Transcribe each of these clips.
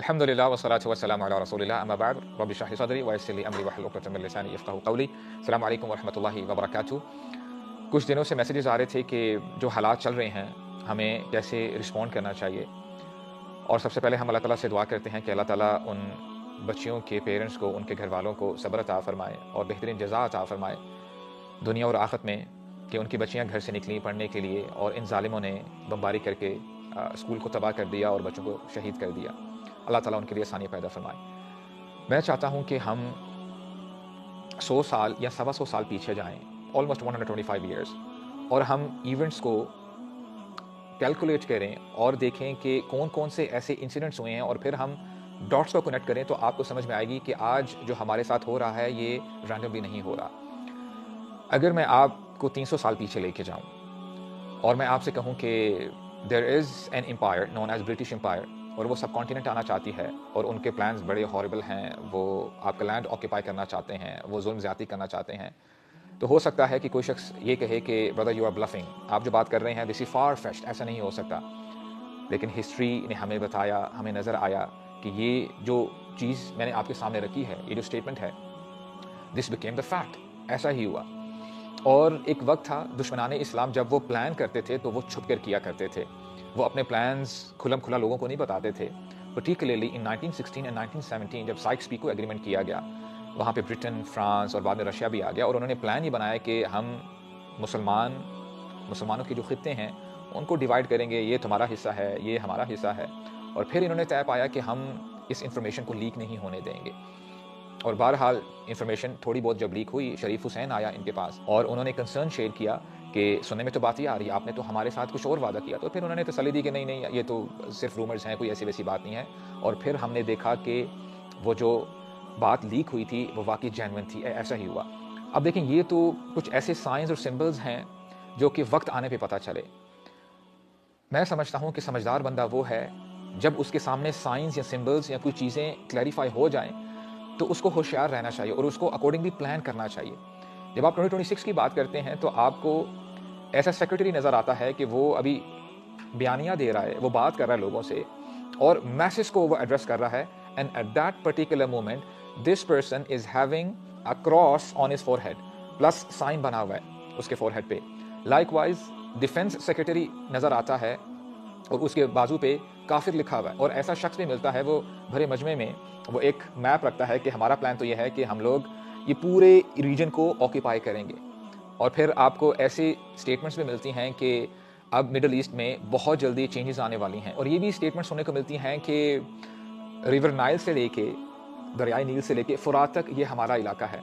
الحمدللہ والصلاۃ والسلام علی رسول اللہ اما بعد رب اشرح لی صدری ویسر لی امری واحلل عقدۃ من لسانی یفقہوا قولی۔ السلام علیکم ورحمۃ اللہ وبرکاتہ۔ کچھ دنوں سے میسیجز آ رہے تھے کہ جو حالات چل رہے ہیں ہمیں کیسے رسپونڈ کرنا چاہیے، اور سب سے پہلے ہم اللہ تعالیٰ سے دعا کرتے ہیں کہ اللہ تعالیٰ ان بچیوں کے پیرنٹس کو، ان کے گھر والوں کو صبر عطا فرمائے اور بہترین جزا عطا فرمائے دنیا اور آخرت میں، کہ ان کی بچیاں گھر سے نکلیں پڑھنے کے لیے اور ان ظالموں نے بمباری کر کے اسکول کو تباہ کر دیا اور بچوں کو شہید کر دیا۔ اللہ تعالیٰ ان کے لیے آسانی پیدا فرمائے۔ میں چاہتا ہوں کہ ہم 100 سال یا 125 سال پیچھے جائیں، آلموسٹ 125 ایئرس، اور ہم ایونٹس کو کیلکولیٹ کریں اور دیکھیں کہ کون کون سے ایسے انسیڈنٹس ہوئے ہیں، اور پھر ہم ڈاٹس کو کنیکٹ کریں تو آپ کو سمجھ میں آئے گی کہ آج جو ہمارے ساتھ ہو رہا ہے یہ رینڈملی نہیں ہو رہا۔ اگر میں آپ کو 300 سال پیچھے لے کے جاؤں اور میں آپ سے کہوں کہ there is an empire known as British empire, اور وہ سب کانٹیننٹ آنا چاہتی ہے اور ان کے پلانز بڑے ہاربل ہیں، وہ آپ کا لینڈ آکیپائی کرنا چاہتے ہیں، وہ ظلم زیادتی کرنا چاہتے ہیں، تو ہو سکتا ہے کہ کوئی شخص یہ کہے کہ برادر یو آر بلفنگ، آپ جو بات کر رہے ہیں دس از فار فیچڈ، ایسا نہیں ہو سکتا۔ لیکن ہسٹری نے ہمیں بتایا، ہمیں نظر آیا کہ یہ جو چیز میں نے آپ کے سامنے رکھی ہے، یہ جو اسٹیٹمنٹ ہے، دس بیکیم دا فیکٹ، ایسا ہی ہوا۔ اور ایک وقت تھا دشمنان اسلام جب وہ پلان کرتے تھے تو وہ چھپ کر کیا کرتے تھے، وہ اپنے پلانز کھلم کھلا لوگوں کو نہیں بتاتے تھے۔ پرٹیکولرلی ان 1916 اینڈ 1917 جب سائکس پیکو ایگریمنٹ کیا گیا، وہاں پہ برٹن، فرانس اور بعد میں رشیا بھی آ گیا، اور انہوں نے پلان یہ بنایا کہ ہم مسلمانوں کے جو خطے ہیں ان کو ڈیوائیڈ کریں گے، یہ تمہارا حصہ ہے، یہ ہمارا حصہ ہے، اور پھر انہوں نے طے پایا کہ ہم اس انفارمیشن کو لیک نہیں ہونے دیں گے۔ اور بہرحال انفارمیشن تھوڑی بہت جب لیک ہوئی، شریف حسین آیا ان کے پاس اور انہوں نے کنسرن شیئر کیا کہ سننے میں تو بات یہ آ رہی ہے آپ نے تو ہمارے ساتھ کچھ اور وعدہ کیا، تو پھر انہوں نے تسلی دی کہ نہیں یہ تو صرف رومرز ہیں، کوئی ایسی ویسی بات نہیں ہے، اور پھر ہم نے دیکھا کہ وہ جو بات لیک ہوئی تھی وہ واقعی جینوئن تھی، ایسا ہی ہوا۔ اب دیکھیں یہ تو کچھ ایسے سائنز اور سمبلز ہیں جو کہ وقت آنے پہ پتہ چلے۔ میں سمجھتا ہوں کہ سمجھدار بندہ وہ ہے جب اس کے سامنے سائنس یا سمبلز یا کوئی چیزیں کلیریفائی ہو جائیں تو اس کو ہوشیار رہنا چاہیے اور اس کو اکارڈنگلی پلان کرنا چاہیے۔ جب آپ 2026 کی بات کرتے ہیں تو آپ کو ایسا سیکرٹری نظر آتا ہے کہ وہ ابھی بیانیہ دے رہا ہے، وہ بات کر رہا ہے لوگوں سے اور میسز کو وہ ایڈریس کر رہا ہے، and at that particular moment this person is having a cross on his forehead, plus sign بنا ہوا ہے اس کے فور ہیڈ پہ۔ لائک وائز ڈیفینس سیکرٹری نظر آتا ہے اور اس کے بازو پہ کافر لکھا ہوا ہے، اور ایسا شخص بھی ملتا ہے، وہ بھرے مجمع میں وہ ایک میپ رکھتا ہے کہ ہمارا پلان تو یہ ہے کہ ہم لوگ یہ پورے ریجن کو آکیپائی کریں گے۔ اور پھر آپ کو ایسی اسٹیٹمنٹس بھی ملتی ہیں کہ اب مڈل ایسٹ میں بہت جلدی چینجز آنے والی ہیں، اور یہ بھی اسٹیٹمنٹس سننے کو ملتی ہیں کہ ریور نائل سے لے کے، دریائے نیل سے لے کے فرات تک یہ ہمارا علاقہ ہے۔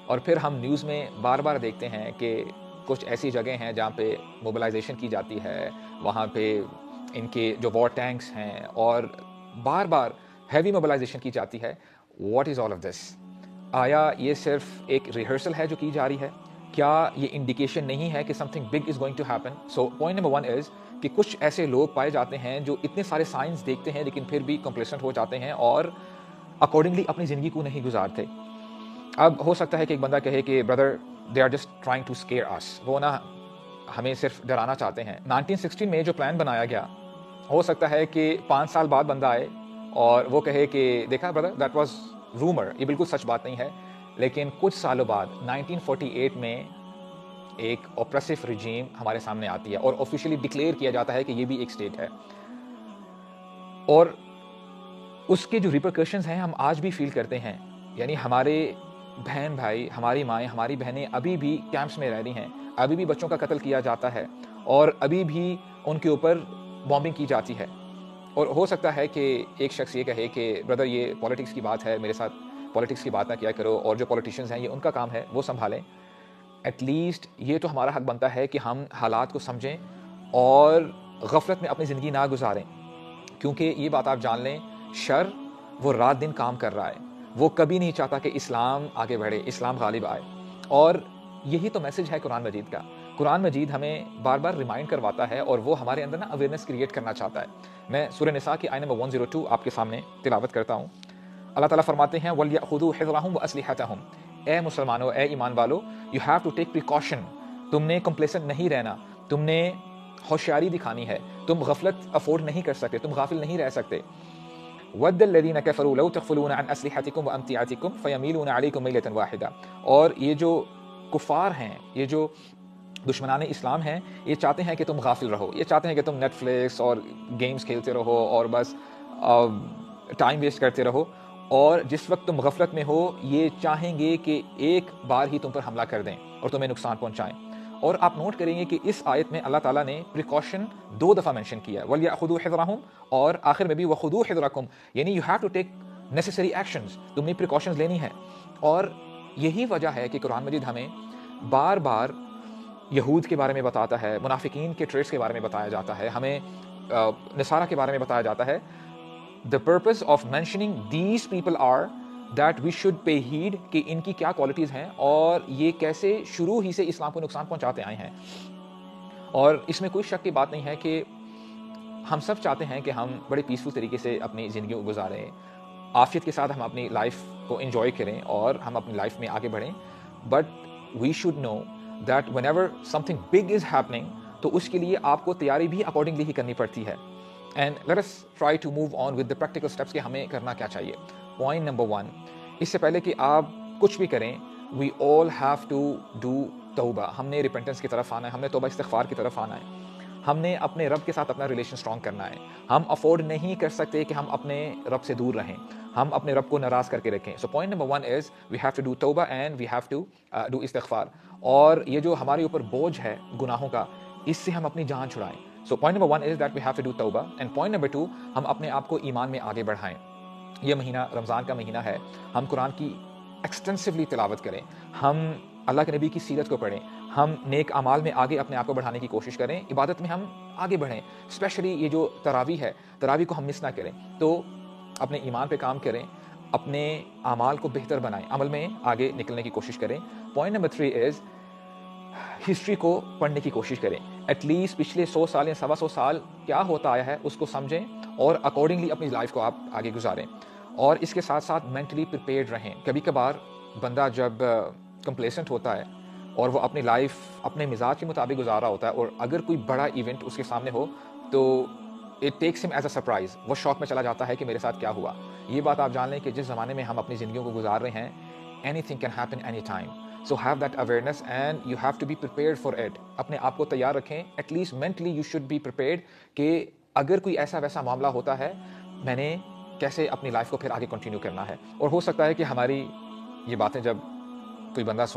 اور پھر ہم نیوز میں بار بار دیکھتے ہیں کہ کچھ ایسی جگہیں ہیں جہاں پہ موبلائزیشن کی جاتی ہے، وہاں پہ ان کے جو وار ٹینکس ہیں اور بار بار ہیوی موبلائزیشن کی جاتی ہے۔ What is all of this? آیا یہ صرف ایک ریہرسل ہے جو کی جا رہی ہے؟ کیا یہ انڈیکیشن نہیں ہے کہ something big is going to happen? So point number 1 is کہ کچھ ایسے لوگ پائے جاتے ہیں جو اتنے سارے سائنس دیکھتے ہیں لیکن پھر بھی کمپلیسنٹ ہو جاتے ہیں اور اکارڈنگلی اپنی زندگی کو نہیں گزارتے۔ اب ہو سکتا ہے کہ ایک بندہ کہے کہ brother they are just trying to scare us, وہ نا ہمیں صرف ڈرانا چاہتے ہیں۔ 1916 میں جو پلان بنایا گیا، ہو سکتا ہے کہ 5 سال بعد بندہ آئے اور وہ کہے کہ دیکھا بردر دیٹ واز رومر، یہ بالکل سچ بات نہیں ہے۔ لیکن کچھ سالوں بعد 1948 میں ایک اوپریسو رجیم ہمارے سامنے آتی ہے اور آفیشلی ڈکلیئر کیا جاتا ہے کہ یہ بھی ایک اسٹیٹ ہے، اور اس کے جو ریپرکشنز ہیں ہم آج بھی فیل کرتے ہیں۔ یعنی ہمارے بہن بھائی، ہماری مائیں، ہماری بہنیں ابھی بھی کیمپس میں رہ رہی ہیں، ابھی بھی بچوں کا قتل کیا جاتا ہے اور ابھی بھی ان کے اوپر بامبنگ کی جاتی ہے۔ اور ہو سکتا ہے کہ ایک شخص یہ کہے کہ بردر یہ پولیٹکس کی بات ہے، میرے ساتھ پولیٹکس کی بات نہ کیا کرو، اور جو پولیٹیشینز ہیں یہ ان کا کام ہے، وہ سنبھالیں۔ ایٹ لیسٹ یہ تو ہمارا حق بنتا ہے کہ ہم حالات کو سمجھیں اور غفلت میں اپنی زندگی نہ گزاریں، کیونکہ یہ بات آپ جان لیں، شر وہ رات دن کام کر رہا ہے، وہ کبھی نہیں چاہتا کہ اسلام آگے بڑھے، اسلام غالب آئے۔ اور یہی تو میسج ہے قرآن مجید کا۔ قرآن مجید ہمیں بار بار ریمائنڈ کرواتا ہے اور وہ ہمارے اندر نا اویئرنیس کریٹ کرنا چاہتا ہے۔ میں سورہ نساء کی آیت نمبر 102 آپ کے سامنے تلاوت کرتا ہوں۔ اللہ تعالیٰ فرماتے ہیں وَلْيَأْخُذُوا حِذْرَهُمْ وَأَسْلِحَتَهُمْ، اے مسلمانوں، اے ایمان والو، you have to take precaution، تم نے کمپلیسنٹ نہیں رہنا، تم نے ہوشیاری دکھانی ہے، تم غفلت افورڈ نہیں کر سکتے، تم غافل نہیں رہ سکتے۔ ود الذین کفروا لو تغفلون عن اسلحتکم وامتعتکم فیمیلون علیکم میلۃ واحدہ. اور یہ جو کفار ہیں, یہ جو دشمنان اسلام ہیں, یہ چاہتے ہیں کہ تم غافل رہو, یہ چاہتے ہیں کہ تم نیٹ فلکس اور گیمز کھیلتے رہو اور بس ٹائم ویسٹ کرتے رہو, اور جس وقت تم غفلت میں ہو یہ چاہیں گے کہ ایک بار ہی تم پر حملہ کر دیں اور تمہیں نقصان پہنچائیں. اور آپ نوٹ کریں گے کہ اس آیت میں اللہ تعالیٰ نے پریکاشن 2 دفعہ مینشن کیا ہے, وَلْيَأْخُذُوا حِذْرَهُمْ, اور آخر میں بھی وَخُذُوا حِذْرَكُمْ, یعنی you have to take necessary actions, تم نے پریکاشنز لینی ہے. اور یہی وجہ ہے کہ قرآن مجید ہمیں بار بار یہود کے بارے میں بتاتا ہے, منافقین کے ٹریٹس کے بارے میں بتایا جاتا ہے, ہمیں نصارہ کے بارے میں بتایا جاتا ہے. The purpose of mentioning these people are that we should pay heed کہ ان کی کیا کوالٹیز ہیں اور یہ کیسے شروع ہی سے اسلام کو نقصان پہنچاتے آئے ہیں. اور اس میں کوئی شک کی بات نہیں ہے کہ ہم سب چاہتے ہیں کہ ہم بڑے پیسفل طریقے سے اپنی زندگی کو گزاریں, عافیت کے ساتھ ہم اپنی لائف کو انجوائے کریں اور ہم اپنی لائف میں آگے بڑھیں. But we should know that whenever something big is happening, تو اس کے لیے آپ کو تیاری بھی اکارڈنگلی ہی کرنی پڑتی ہے. And let us try to move on with the practical steps کہ ہمیں کرنا کیا چاہیے. پوائنٹ نمبر 1, اس سے پہلے کہ آپ کچھ بھی کریں, وی آل ہیو ٹو ڈو توبہ. ہم نے ریپینٹنس کی طرف آنا ہے, ہم نے توبہ استغفار کی طرف آنا ہے, ہم نے اپنے رب کے ساتھ اپنا ریلیشن اسٹرانگ کرنا ہے. ہم افورڈ نہیں کر سکتے کہ ہم اپنے رب سے دور رہیں, ہم اپنے رب کو ناراض کر کے رکھیں. So point number 1 is we have to do توبہ and we have to do استغفار. اور یہ جو ہمارے اوپر بوجھ ہے گناہوں کا, اس سے ہم اپنی جان چھڑائیں. So point number 1 is that we have to do توبہ, اینڈ پوائنٹ نمبر 2, ہم اپنے آپ کو ایمان میں آگے بڑھائیں. یہ مہینہ رمضان کا مہینہ ہے, ہم قرآن کی ایکسٹینسولی تلاوت کریں, ہم اللہ کے نبی کی سیرت کو پڑھیں, ہم نیک اعمال میں آگے اپنے آپ کو بڑھانے کی کوشش کریں, عبادت میں ہم آگے بڑھیں. اسپیشلی یہ جو تراویح ہے, تراویح کو ہم مس نہ کریں. تو اپنے ایمان پہ کام کریں, اپنے اعمال کو بہتر بنائیں, عمل میں آگے نکلنے کی کوشش کریں. پوائنٹ نمبر 3 از ہسٹری کو پڑھنے کی کوشش کریں. ایٹ لیسٹ پچھلے 100 سال یا 125 سال کیا ہوتا آیا ہے اس کو سمجھیں اور اکارڈنگلی اپنی لائف کو آپ آگے گزاریں. اور اس کے ساتھ ساتھ مینٹلی پریپیئرڈ رہیں. کبھی کبھار بندہ جب کمپلیسنٹ ہوتا ہے اور وہ اپنی لائف اپنے مزاج کے مطابق گزار رہا ہوتا ہے, اور اگر کوئی بڑا ایونٹ اس کے سامنے ہو تو اٹ ٹیکس ہم ایز اے سرپرائز, وہ شوق میں چلا جاتا ہے کہ میرے ساتھ کیا ہوا. یہ بات آپ جان لیں کہ جس زمانے میں ہم اپنی زندگیوں کو گزار رہے ہیں, any thing can happen any time. So have that awareness and you have to be prepared for it. اپنے آپ کو تیار رکھیں, at least mentally you should be prepared کہ اگر کوئی ایسا ویسا معاملہ ہوتا ہے, میں نے کیسے اپنی لائف کو پھر آگے کنٹینیو کرنا ہے. اور ہو سکتا ہے کہ ہماری یہ باتیں جب کوئی بندہ سنے